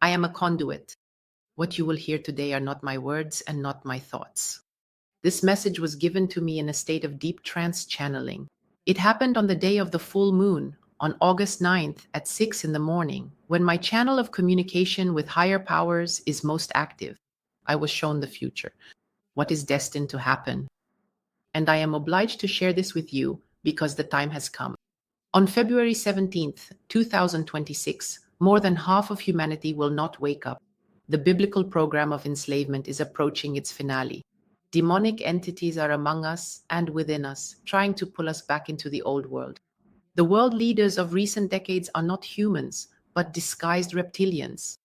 I am a conduit. What you will hear today are not my words and not my thoughts. This message was given to me in a state of deep trance channeling. It happened on the day of the full moon, on August 9th at 6 in the morning, when my channel of communication with higher powers is most active. I was shown the future, what is destined to happen. And I am obliged to share this with you because the time has come. On February 17th, 2026, more than half of humanity will not wake up. The biblical program of enslavement is approaching its finale. Demonic entities are among us and within us, trying to pull us back into the old world. The world leaders of recent decades are not humans, but disguised reptilians.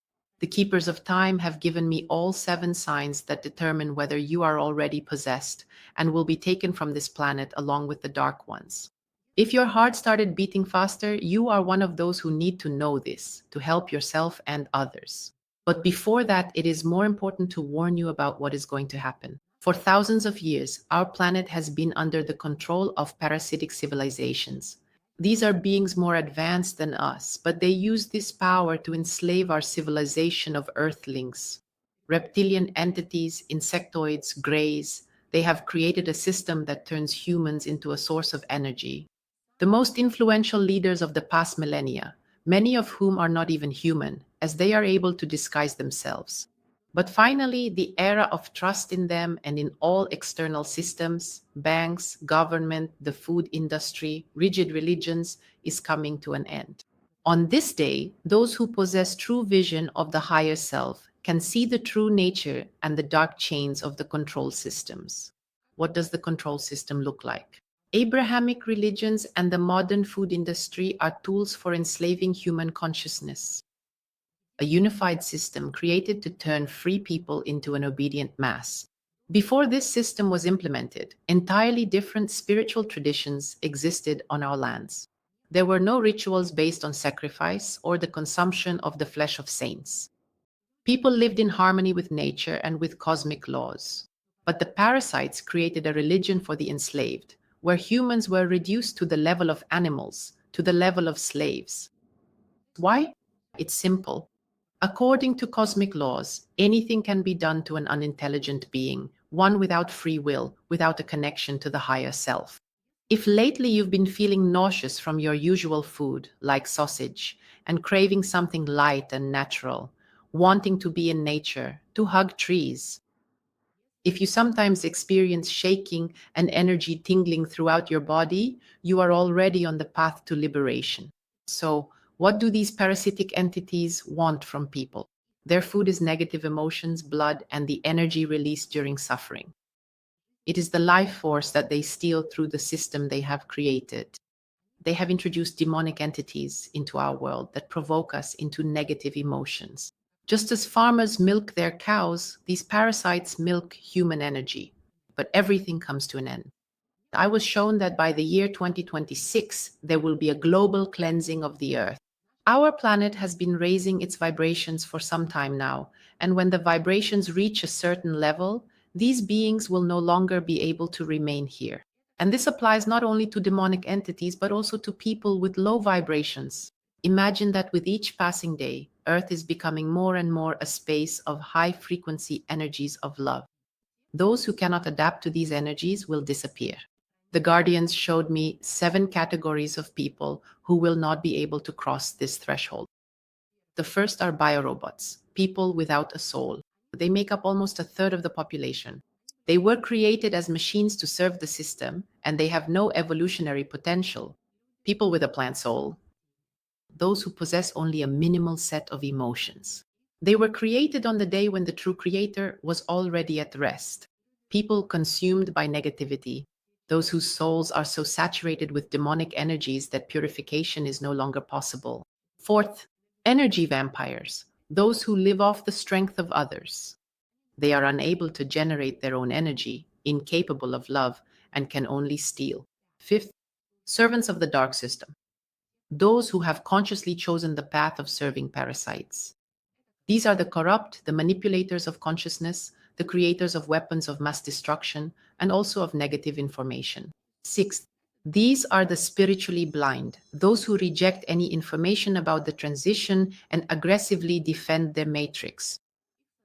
The keepers of time have given me all 7 signs that determine whether you are already possessed and will be taken from this planet along with the dark ones. If your heart started beating faster, you are one of those who need to know this to help yourself and others. But before that, it is more important to warn you about what is going to happen. For thousands of years, our planet has been under the control of parasitic civilizations. These are beings more advanced than us, but they use this power to enslave our civilization of earthlings. Reptilian entities, insectoids, greys, they have created a system that turns humans into a source of energy. The most influential leaders of the past millennia, many of whom are not even human, as they are able to disguise themselves. But finally, the era of trust in them and in all external systems, banks, government, the food industry, rigid religions, is coming to an end. On this day, those who possess true vision of the higher self can see the true nature and the dark chains of the control systems. What does the control system look like? Abrahamic religions and the modern food industry are tools for enslaving human consciousness, a unified system created to turn free people into an obedient mass. Before this system was implemented, entirely different spiritual traditions existed on our lands. There were no rituals based on sacrifice or the consumption of the flesh of saints. People lived in harmony with nature and with cosmic laws. But the parasites created a religion for the enslaved, where humans were reduced to the level of animals, to the level of slaves. Why? It's simple. According to cosmic laws, anything can be done to an unintelligent being, one without free will, without a connection to the higher self. If lately you've been feeling nauseous from your usual food, like sausage, and craving something light and natural, wanting to be in nature, to hug trees, if you sometimes experience shaking and energy tingling throughout your body, you are already on the path to liberation. So, what do these parasitic entities want from people? Their food is negative emotions, blood, and the energy released during suffering. It is the life force that they steal through the system they have created. They have introduced demonic entities into our world that provoke us into negative emotions. Just as farmers milk their cows, these parasites milk human energy. But everything comes to an end. I was shown that by the year 2026, there will be a global cleansing of the earth. Our planet has been raising its vibrations for some time now, and when the vibrations reach a certain level, these beings will no longer be able to remain here. And this applies not only to demonic entities, but also to people with low vibrations. Imagine that with each passing day, Earth is becoming more and more a space of high-frequency energies of love. Those who cannot adapt to these energies will disappear. The Guardians showed me 7 categories of people who will not be able to cross this threshold. The first are biorobots, people without a soul. They make up almost a third of the population. They were created as machines to serve the system, and they have no evolutionary potential. People with a plant soul, those who possess only a minimal set of emotions. They were created on the day when the true creator was already at rest. People consumed by negativity, those whose souls are so saturated with demonic energies that purification is no longer possible. Fourth, energy vampires, those who live off the strength of others. They are unable to generate their own energy, incapable of love, and can only steal. Fifth, servants of the dark system, those who have consciously chosen the path of serving parasites. These are the corrupt, the manipulators of consciousness, the creators of weapons of mass destruction, and also of negative information. Sixth, These are the spiritually blind, those who reject any information about the transition and aggressively defend their matrix.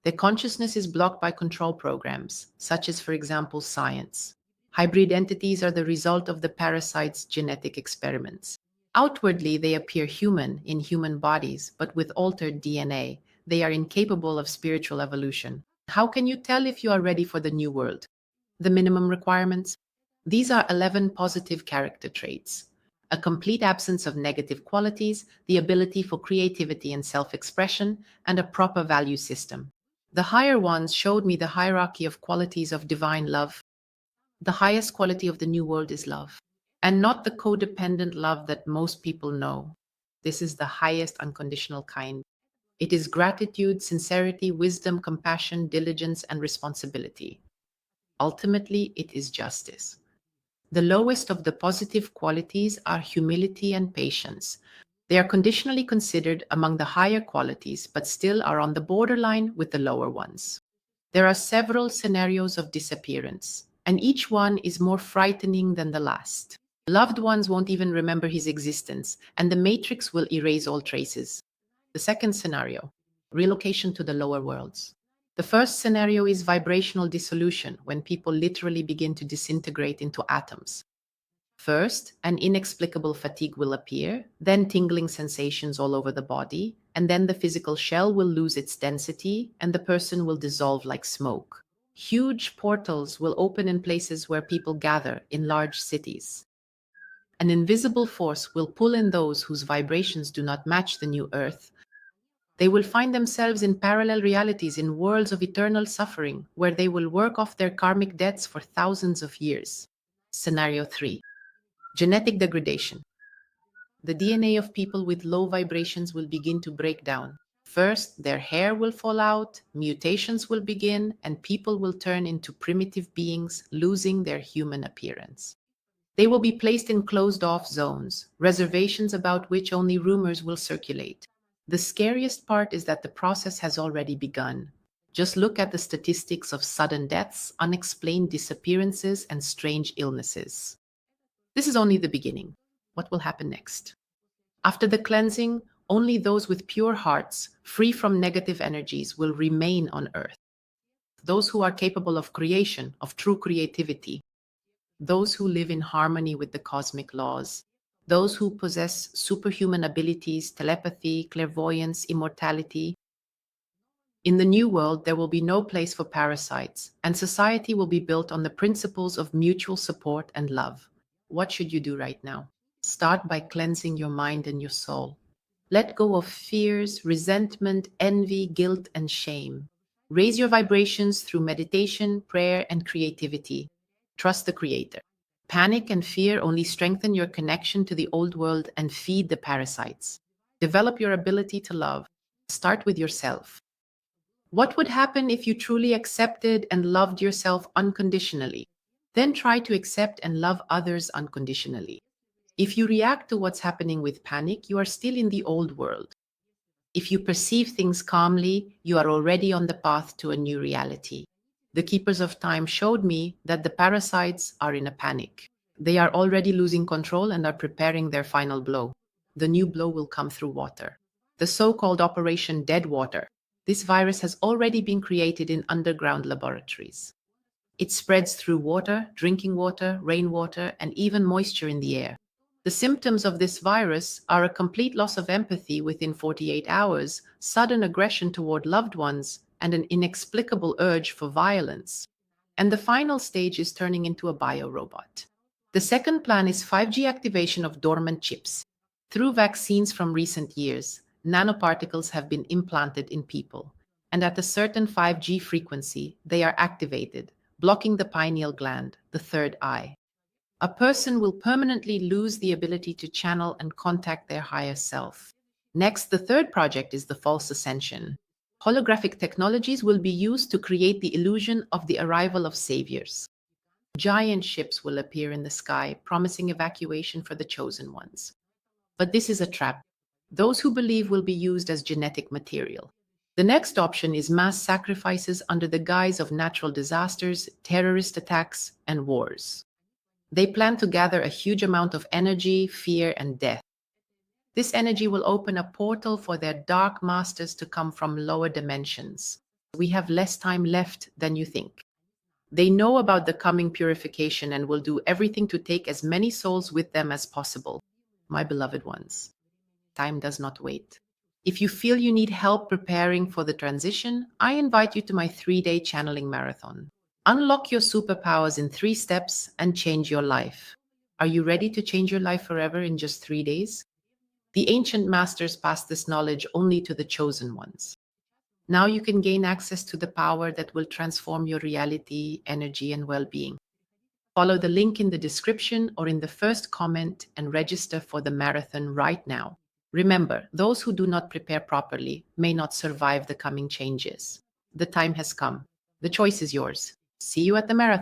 Their consciousness is blocked by control programs, such as, for example, science. Hybrid entities are the result of the parasite's genetic experiments. Outwardly, they appear human in human bodies, but with altered DNA. They are incapable of spiritual evolution. How can you tell if you are ready for the new world? The minimum requirements? These are 11 positive character traits: a complete absence of negative qualities, the ability for creativity and self expression, and a proper value system. The higher ones showed me the hierarchy of qualities of divine love. The highest quality of the new world is love, and not the codependent love that most people know. This is the highest unconditional kind. It is gratitude, sincerity, wisdom, compassion, diligence, and responsibility. Ultimately, it is justice. The lowest of the positive qualities are humility and patience. They are conditionally considered among the higher qualities, but still are on the borderline with the lower ones. There are several scenarios of disappearance, and each one is more frightening than the last. Loved ones won't even remember his existence, and the matrix will erase all traces. The second scenario: relocation to the lower worlds. The first scenario is vibrational dissolution, when people literally begin to disintegrate into atoms. First, an inexplicable fatigue will appear, then tingling sensations all over the body, and then the physical shell will lose its density and the person will dissolve like smoke. Huge portals will open in places where people gather in large cities. An invisible force will pull in those whose vibrations do not match the new earth. They will find themselves in parallel realities, in worlds of eternal suffering, where they will work off their karmic debts for thousands of years. Scenario 3: genetic degradation. The DNA of people with low vibrations will begin to break down. First, their hair will fall out, mutations will begin, and people will turn into primitive beings, losing their human appearance. They will be placed in closed-off zones, reservations about which only rumors will circulate. The scariest part is that the process has already begun. Just look at the statistics of sudden deaths, unexplained disappearances, and strange illnesses. This is only the beginning. What will happen next? After the cleansing, only those with pure hearts, free from negative energies, will remain on earth. Those who are capable of creation, of true creativity. Those who live in harmony with the cosmic laws. Those who possess superhuman abilities, telepathy, clairvoyance, immortality. In the new world, there will be no place for parasites, and society will be built on the principles of mutual support and love. What should you do right now? Start by cleansing your mind and your soul. Let go of fears, resentment, envy, guilt, and shame. Raise your vibrations through meditation, prayer, and creativity. Trust the Creator. Panic and fear only strengthen your connection to the old world and feed the parasites. Develop your ability to love. Start with yourself. What would happen if you truly accepted and loved yourself unconditionally? Then try to accept and love others unconditionally. If you react to what's happening with panic, you are still in the old world. If you perceive things calmly, you are already on the path to a new reality. The Keepers of Time showed me that the parasites are in a panic. They are already losing control and are preparing their final blow. The new blow will come through water. The so-called Operation Dead Water. This virus has already been created in underground laboratories. It spreads through water, drinking water, rainwater, and even moisture in the air. The symptoms of this virus are a complete loss of empathy within 48 hours, sudden aggression toward loved ones, and an inexplicable urge for violence. And the final stage is turning into a biorobot. The second plan is 5G activation of dormant chips. Through vaccines from recent years, nanoparticles have been implanted in people, and at a certain 5G frequency, they are activated, blocking the pineal gland, the third eye. A person will permanently lose the ability to channel and contact their higher self. Next, the third project is the false ascension. Holographic technologies will be used to create the illusion of the arrival of saviors. Giant ships will appear in the sky, promising evacuation for the chosen ones. But this is a trap. Those who believe will be used as genetic material. The next option is mass sacrifices under the guise of natural disasters, terrorist attacks, and wars. They plan to gather a huge amount of energy, fear, and death. This energy will open a portal for their dark masters to come from lower dimensions. We have less time left than you think. They know about the coming purification and will do everything to take as many souls with them as possible. My beloved ones, time does not wait. If you feel you need help preparing for the transition, I invite you to my 3-day channeling marathon. Unlock your superpowers in 3 steps and change your life. Are you ready to change your life forever in just 3 days? The ancient masters passed this knowledge only to the chosen ones. Now you can gain access to the power that will transform your reality, energy, and well being. Follow the link in the description or in the first comment and register for the marathon right now. Remember, those who do not prepare properly may not survive the coming changes. The time has come. The choice is yours. See you at the marathon.